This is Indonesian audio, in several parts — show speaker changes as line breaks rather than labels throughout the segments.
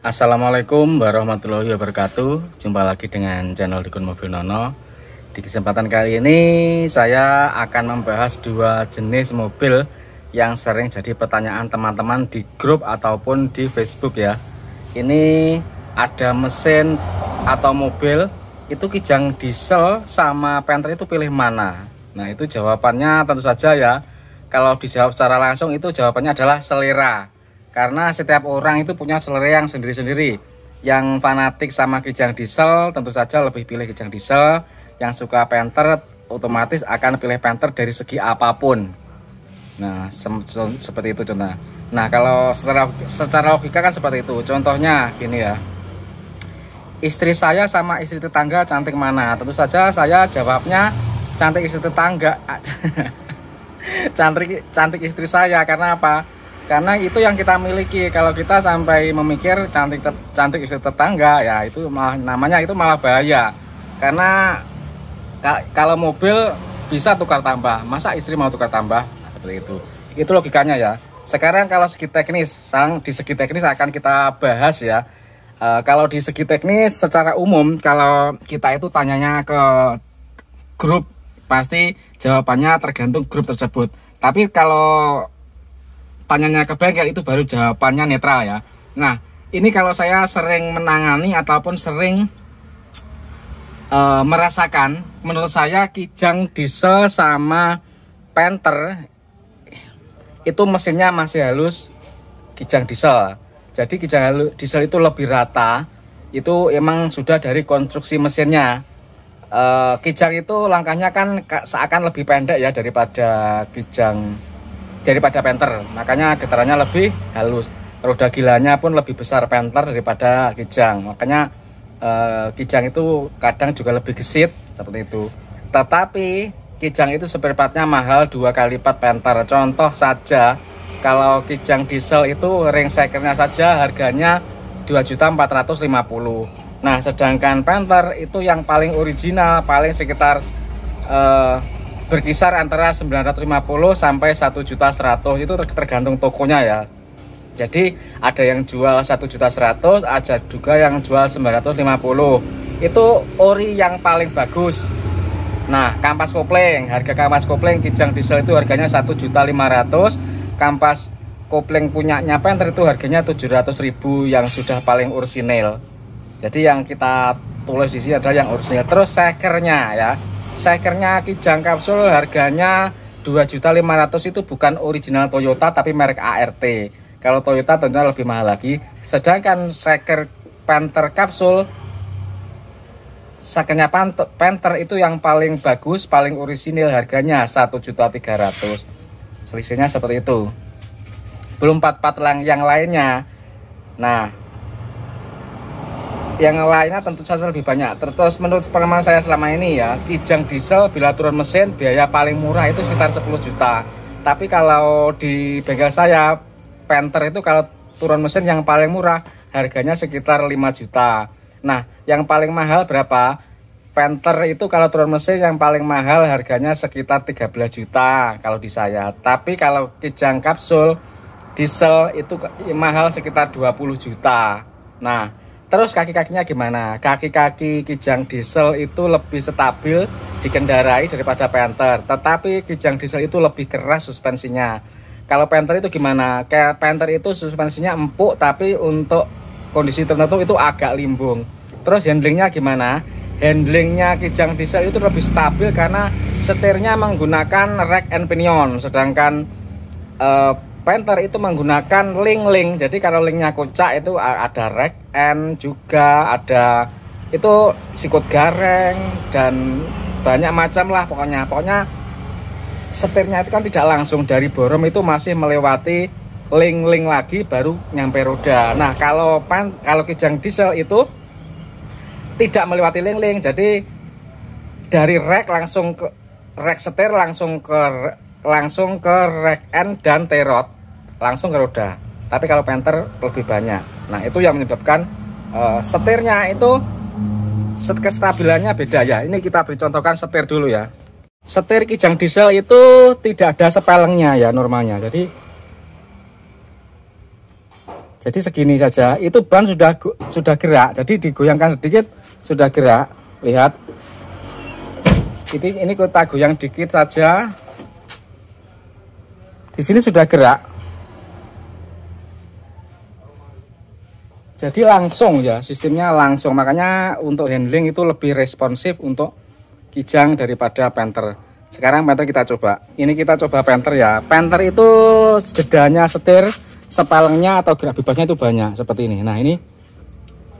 Assalamualaikum warahmatullahi wabarakatuh. Jumpa lagi dengan channel Dukun Mobil Nono. Di kesempatan kali ini saya akan membahas dua jenis mobil yang sering jadi pertanyaan teman-teman di grup ataupun di Facebook ya. Ini ada mesin atau mobil itu kijang diesel sama Panther, itu pilih mana? Nah, itu jawabannya tentu saja ya. Kalau dijawab secara langsung itu jawabannya adalah selera. Karena setiap orang itu punya selera yang sendiri-sendiri. Yang fanatik sama kijang diesel tentu saja lebih pilih kijang diesel. Yang suka Panther otomatis akan pilih Panther dari segi apapun. Nah, seperti itu contohnya. Nah, kalau secara logika kan seperti itu. Contohnya gini ya. Istri saya sama istri tetangga cantik mana? Tentu saja saya jawabnya cantik istri tetangga. cantik istri saya. Karena apa? Karena itu yang kita miliki. Kalau kita sampai memikir cantik istri tetangga, ya itu namanya malah bahaya. Karena kalau mobil bisa tukar tambah, masa istri mau tukar tambah? Nah, seperti itu. Itu logikanya ya. Sekarang kalau segi teknis, di segi teknis akan kita bahas ya. Kalau di segi teknis secara umum, kalau kita itu tanyanya ke grup, pasti jawabannya tergantung grup tersebut. Tapi kalau tanyanya ke bengkel itu baru jawabannya netral ya. Nah, ini kalau saya sering menangani ataupun sering merasakan, menurut saya kijang diesel sama Panther itu mesinnya masih halus kijang diesel. Jadi kijang diesel itu lebih rata. Itu emang sudah dari konstruksi mesinnya. Kijang itu langkahnya kan seakan lebih pendek ya daripada Panther, makanya getarannya lebih halus. Roda gilanya pun lebih besar Panther daripada kijang, makanya kijang itu kadang juga lebih gesit seperti itu. Tetapi kijang itu spare partnya mahal 2 kali lipat Panther. Contoh saja, kalau kijang diesel itu ring sekernya saja harganya 2.450.000. Nah, sedangkan Panther itu yang paling original paling sekitar berkisar antara 950 sampai 1.100.000, itu tergantung tokonya ya. Jadi ada yang jual 1.100.000, ada juga yang jual 950. Itu ori yang paling bagus. Nah, kampas kopling, harga kampas kopling kijang diesel itu harganya 1.500.000. Kampas kopling punyanya Panther itu harganya 700.000 yang sudah paling orisinil. Jadi yang kita tulis di sini adalah yang orisinil. Terus sekernya ya. Sekernya kijang kapsul harganya 2.500.000, itu bukan original Toyota tapi merek ART. Kalau Toyota tentunya lebih mahal lagi. Sedangkan seker Panther kapsul, sekernya Panther itu yang paling bagus, paling orisinil, harganya 1.300.000. Selisihnya seperti itu. Belum part-part yang lainnya. Nah, yang lainnya tentu saja lebih banyak. Terus menurut pengalaman saya selama ini ya, kijang diesel bila turun mesin biaya paling murah itu sekitar 10 juta. Tapi kalau di bengkel saya, Panther itu kalau turun mesin yang paling murah harganya sekitar 5 juta. Nah, yang paling mahal berapa? Panther itu kalau turun mesin yang paling mahal harganya sekitar 13 juta kalau di saya. Tapi kalau kijang kapsul diesel itu mahal sekitar 20 juta. Nah, terus kaki-kakinya gimana? Kaki-kaki kijang diesel itu lebih stabil dikendarai daripada Panther. Tetapi kijang diesel itu lebih keras suspensinya. Kalau Panther itu gimana? Kayak Panther itu suspensinya empuk, tapi untuk kondisi tertentu itu agak limbung. Terus handlingnya gimana? Handlingnya kijang diesel itu lebih stabil karena setirnya menggunakan rack and pinion. Sedangkan Panther itu menggunakan link. Jadi kalau linknya kocak itu ada rack and juga ada itu sikut gareng dan banyak macam lah pokoknya. Setirnya itu kan tidak langsung dari borom, itu masih melewati link lagi baru nyampe roda. Nah, kalau kijang diesel itu tidak melewati link. Jadi dari rack langsung ke rack setir langsung ke rack end dan T-rod langsung ke roda. Tapi kalau Panther lebih banyak. Nah, itu yang menyebabkan setirnya itu kestabilannya beda ya. Ini kita beri contohkan setir dulu ya. Setir kijang diesel itu tidak ada sepelengnya ya normalnya. Jadi segini saja, itu ban sudah gerak, jadi digoyangkan sedikit sudah gerak. Lihat, ini kita goyang dikit saja, di sini sudah gerak. Jadi langsung ya, sistemnya langsung, makanya untuk handling itu lebih responsif untuk Kijang daripada Panther. Sekarang Panther kita coba, ini kita coba Panther ya. Panther itu jedanya setir, sepalengnya atau gerak bebasnya itu banyak seperti ini. Nah ini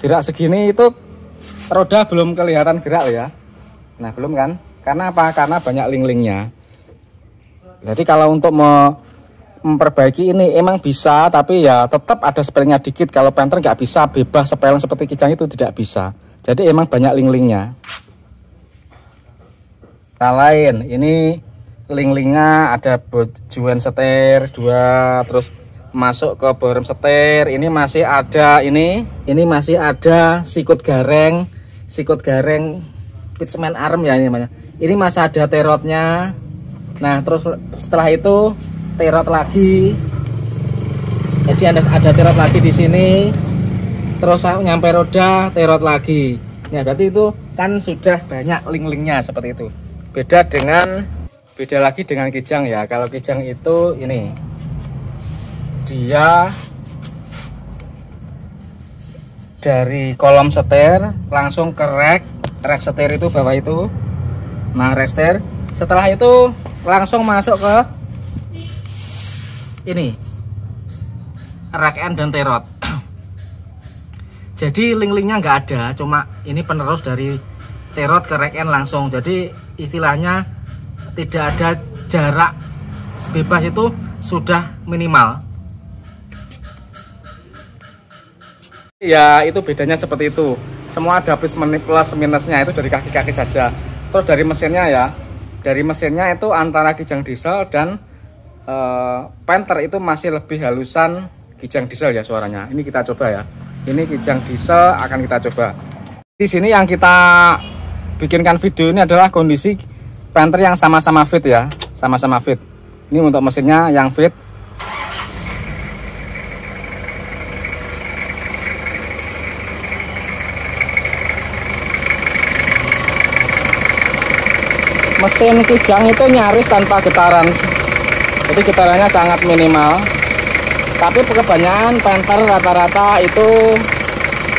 gerak segini itu roda belum kelihatan gerak ya. Nah belum kan? Karena apa? Karena banyak link-linknya. Jadi kalau untuk memperbaiki ini emang bisa, tapi ya tetap ada spellnya dikit. Kalau Panther nggak bisa bebas spell seperti Kijang itu tidak bisa. Jadi emang banyak link-linknya. Nah lain, ini link-linknya ada bojuan setir 2, terus masuk ke borem setir. Ini masih ada ini masih ada sikut gareng pitchman arm ya ini namanya. Ini masih ada terotnya. Nah terus setelah itu terot lagi, jadi ada terot lagi di sini, terus nyampe roda terot lagi. Nah berarti itu kan sudah banyak link-linknya seperti itu. Beda lagi dengan Kijang ya. Kalau Kijang itu ini dia dari kolom setir langsung ke rek setir itu bawah itu. Nah rek setir, setelah itu langsung masuk ke ini rack end dan terot. Jadi link-linknya nggak ada, cuma ini penerus dari terot ke rack end langsung. Jadi istilahnya tidak ada jarak bebas, itu sudah minimal ya. Itu bedanya seperti itu. Semua ada plus minusnya, itu dari kaki-kaki saja. Terus dari mesinnya ya, dari mesinnya itu antara Kijang diesel dan Panther itu masih lebih halusan Kijang diesel ya suaranya. Ini kita coba ya. Ini Kijang diesel akan kita coba. Di sini yang kita bikinkan video ini adalah kondisi Panther yang sama-sama fit ya, sama-sama fit. Ini untuk mesinnya yang fit. Mesin Kijang itu nyaris tanpa getaran. Jadi getarannya sangat minimal. Tapi kebanyakan Panther rata-rata itu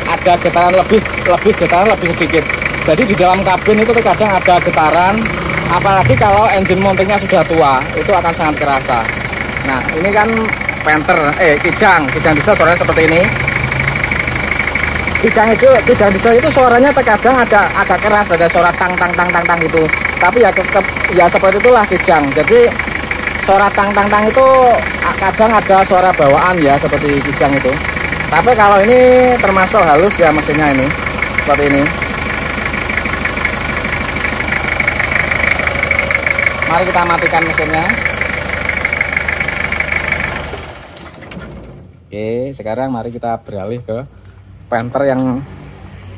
ada getaran lebih sedikit. Jadi di dalam kabin itu terkadang ada getaran, apalagi kalau engine mountingnya sudah tua, itu akan sangat kerasa. Nah ini kan Panther, Kijang diesel suaranya seperti ini. Kijang diesel itu suaranya terkadang agak keras, ada suara tang gitu. Tapi ya tetap ya seperti itulah Kijang. Jadi suara tang itu kadang ada suara bawaan ya seperti Kijang itu. Tapi kalau ini termasuk halus ya mesinnya ini seperti ini. Mari kita matikan mesinnya. Oke, sekarang mari kita beralih ke Panther yang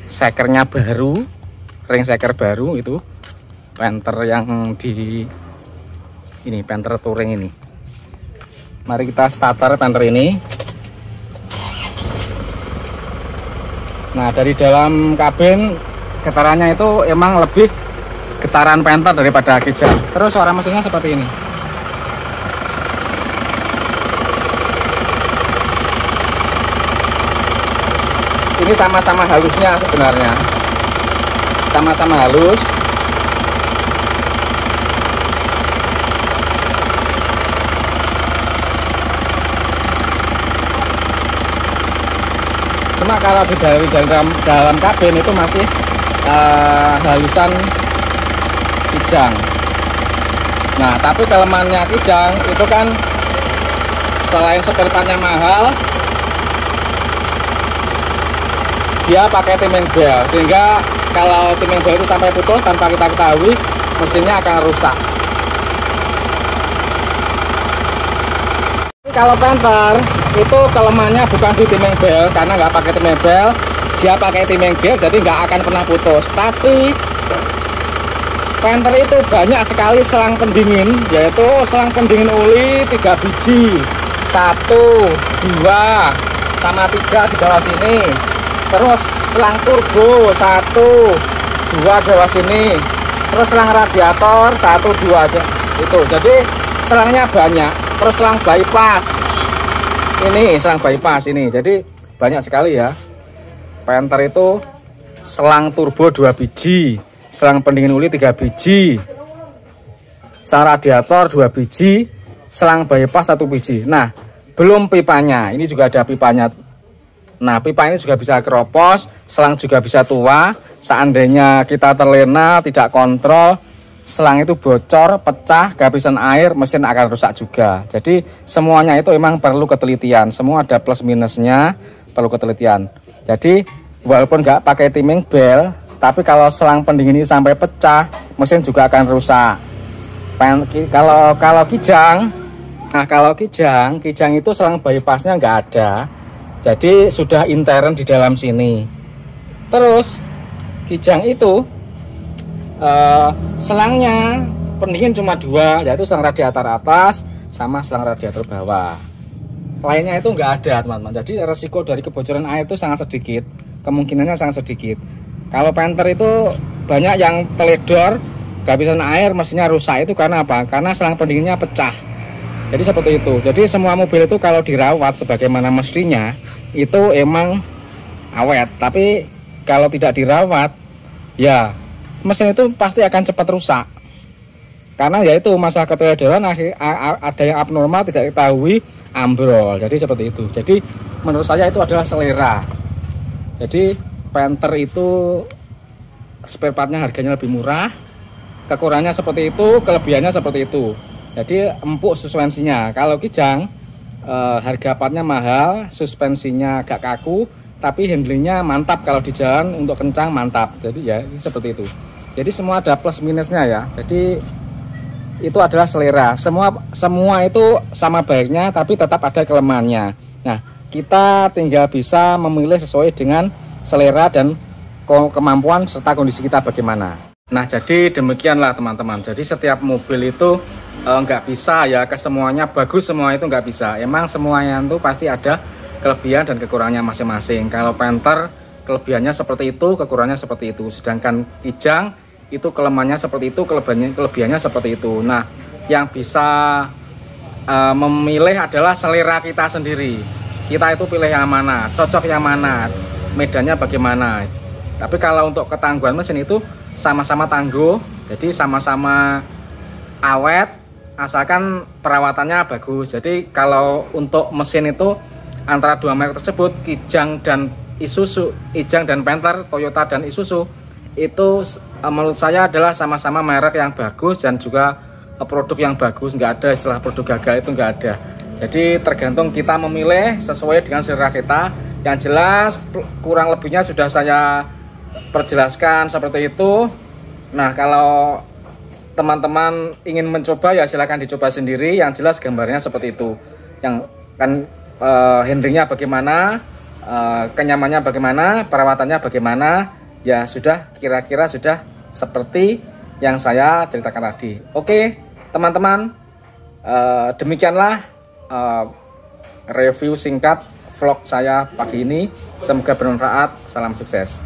shakernya baru, ring shaker baru itu. Panther yang di ini, Panther touring ini. Mari kita starter Panther ini. Nah dari dalam kabin getarannya itu emang lebih getaran Panther daripada Kijang. Terus suara mesinnya seperti ini. Ini sama-sama halusnya sebenarnya, sama-sama halus. Cuma kalau dari dalam kabin itu masih halusan Kijang. Nah tapi kelemahannya Kijang itu kan selain spare partnya mahal, dia pakai timing belt, sehingga kalau timing belt itu sampai putus tanpa kita ketahui, mesinnya akan rusak. Kalau Panther itu kelemahannya bukan di timing belt, karena nggak pakai timing belt, dia pakai timing belt jadi nggak akan pernah putus. Tapi Panther itu banyak sekali selang pendingin, yaitu selang pendingin oli 3 biji, 1, 2, sama 3 di bawah sini. Terus selang turbo 1, 2 di bawah sini. Terus selang radiator 1, 2 aja itu. Jadi selangnya banyak. Terus selang bypass. Ini selang bypass ini. Jadi banyak sekali ya. Panther itu selang turbo 2 biji, selang pendingin uli 3 biji, selang radiator 2 biji, selang bypass 1 biji. Nah, belum pipanya. Ini juga ada pipanya. Nah, pipa ini juga bisa keropos, selang juga bisa tua. Seandainya kita terlena, tidak kontrol, selang itu bocor, pecah, kehabisan air, mesin akan rusak juga. Jadi semuanya itu memang perlu ketelitian. Semua ada plus minusnya, perlu ketelitian. Jadi walaupun nggak pakai timing belt, tapi kalau selang pendingin ini sampai pecah, mesin juga akan rusak. Kalau kijang, nah kalau kijang itu selang bypassnya nggak ada, jadi sudah intern di dalam sini. Terus kijang itu selangnya pendingin cuma 2, yaitu selang radiator atas sama selang radiator bawah. Lainnya itu nggak ada, teman-teman. Jadi resiko dari kebocoran air itu sangat sedikit, kemungkinannya sangat sedikit. Kalau Panther itu banyak yang teledor, kehabisan air, mesinnya rusak. Itu karena apa? Karena selang pendinginnya pecah. Jadi seperti itu. Jadi semua mobil itu kalau dirawat sebagaimana mestinya itu emang awet. Tapi kalau tidak dirawat, ya mesin itu pasti akan cepat rusak. Karena yaitu masalah keteledoran, ada yang abnormal tidak diketahui, ambrol. Jadi seperti itu. Jadi menurut saya itu adalah selera. Jadi Panther itu spare partnya harganya lebih murah, kekurangannya seperti itu, kelebihannya seperti itu. Jadi empuk suspensinya. Kalau kijang harga partnya mahal, suspensinya agak kaku, tapi handlingnya mantap. Kalau di jalan untuk kencang mantap. Jadi ya seperti itu. Jadi semua ada plus minusnya ya. Jadi itu adalah selera. Semua itu sama baiknya, tapi tetap ada kelemahannya. Nah, kita tinggal bisa memilih sesuai dengan selera dan kemampuan serta kondisi kita bagaimana. Nah, jadi demikianlah teman-teman. Jadi setiap mobil itu nggak bisa ya kesemuanya bagus, semua itu nggak bisa. Emang semuanya itu pasti ada kelebihan dan kekurangannya masing-masing. Kalau Panther kelebihannya seperti itu, kekurangannya seperti itu. Sedangkan kijang itu kelemahannya seperti itu, kelebihannya seperti itu. Nah, yang bisa memilih adalah selera kita sendiri. Kita itu pilih yang mana, cocok yang mana, medannya bagaimana. Tapi kalau untuk ketangguhan mesin itu sama-sama tangguh, jadi sama-sama awet, asalkan perawatannya bagus. Jadi kalau untuk mesin itu antara dua merek tersebut, kijang dan Isuzu, kijang dan Panther, Toyota dan Isuzu, itu menurut saya adalah sama-sama merek yang bagus dan juga produk yang bagus. Nggak ada istilah produk gagal, itu nggak ada. Jadi tergantung kita memilih sesuai dengan selera kita. Yang jelas kurang lebihnya sudah saya perjelaskan seperti itu. Nah, kalau teman-teman ingin mencoba ya silahkan dicoba sendiri. Yang jelas gambarnya seperti itu. Yang kan handlingnya bagaimana, kenyamannya bagaimana, perawatannya bagaimana. Ya sudah, kira-kira sudah seperti yang saya ceritakan tadi. Oke teman-teman, demikianlah review singkat vlog saya pagi ini. Semoga bermanfaat, salam sukses.